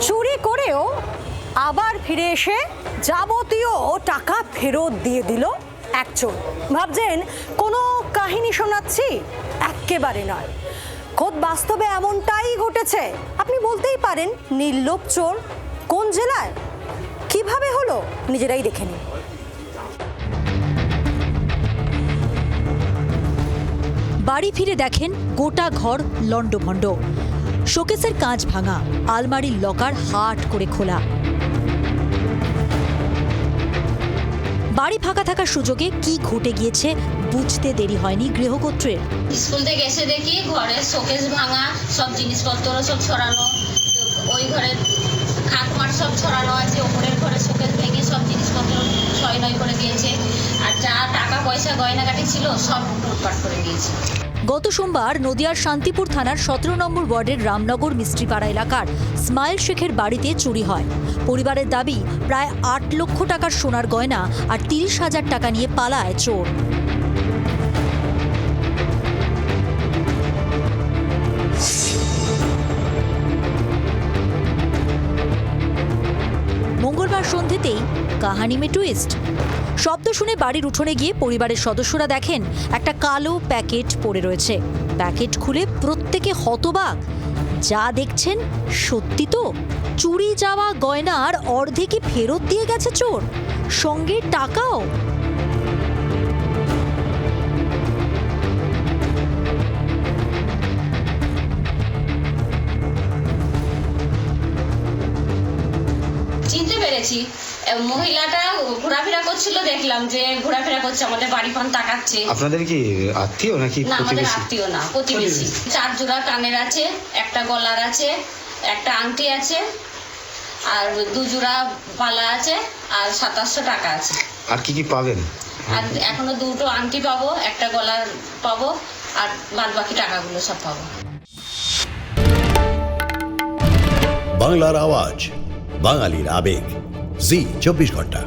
চুরি করেও আবার ফিরে এসে যাবতীয় টাকা ফেরত দিয়ে দিল এক চোর। ভাবছেন কোনো কাহিনী শোনাচ্ছি? একেবারে নয়, খোদ বাস্তবে এমনটাই ঘটেছে। আপনি বলতেই পারেন নির্লোভ চোর। কোন জেলায়, কিভাবে হলো, নিজেরাই দেখে নিন। বাড়ি ফিরে দেখেন গোটা ঘর লণ্ডভণ্ড, শোকেসের কাঁচ ভাঙা, আলমারির লকার হাট করে খোলা। বাড়ি ফাঁকা থাকার সুযোগে কি ঘটে গিয়েছে বুঝতে দেরি হয়নি গৃহকর্ত্রীর। স্কুল থেকে এসে দেখি ঘরে শোকেস ভাঙা, সব জিনিসপত্র সব ছড়ানো, ওই ঘরে খাটমাট সব ছড়ানো আছে, ওপরের ঘরে শোকেস ভেঙে সব জিনিসপত্র ছয় নয় করে দিয়েছে, আর যা টাকা পয়সা গয়নাগাটি ছিল সব লুটপাট করে দিয়েছে। গত সোমবার নদিয়ার শান্তিপুর থানার 17 নম্বর ওয়ার্ডের রামনগর মিস্ত্রিপাড়া এলাকার স্মাইল শেখের বাড়িতে চুরি হয়। পরিবারের দাবি প্রায় 8 লক্ষ টাকার সোনার গয়না আর 30,000 টাকা নিয়ে পালায় চোর। মঙ্গলবার সন্ধ্যেতেই কাহানি মে টুইস্ট। শব্দ শুনে বাড়ির উঠোনে গিয়ে পরিবারের সদস্যরা দেখেন একটা কালো প্যাকেট পড়ে রয়েছে। প্যাকেট খুলে প্রত্যেকে হতবাক। যা দেখছেন সত্যি তো, চুরি যাওয়া গয়নার অর্ধেকই ফেরত দিয়ে গেছে চোর, সঙ্গে টাকাও। চিনতে পেরেছি, মহিলাটা ঘোরাফেরা করছিল, দেখলাম যে ঘোরাফেরা করছে, আমাদের বাড়ি পান তাকাচ্ছে। আপনাদের কি আত্মীয় নাকি না, আমাদের প্রতিবেশী? আত্মীয় না, প্রতিবেশী। 4 জোড়া কানের আছে, একটা গলার আছে, একটা আংটি আছে, আর 2 জোড়া বালা আছে, আর 2700 টাকা আছে। আর কি কি পাবেন? আর এখনো 2টো আংটি পাবো, একটা গলার পাবো, আর বাদ বাকি টাকাগুলো সব পাবো। বাংলার আওয়াজ, বাঙালির আবেগ, জি 24 ঘন্টা।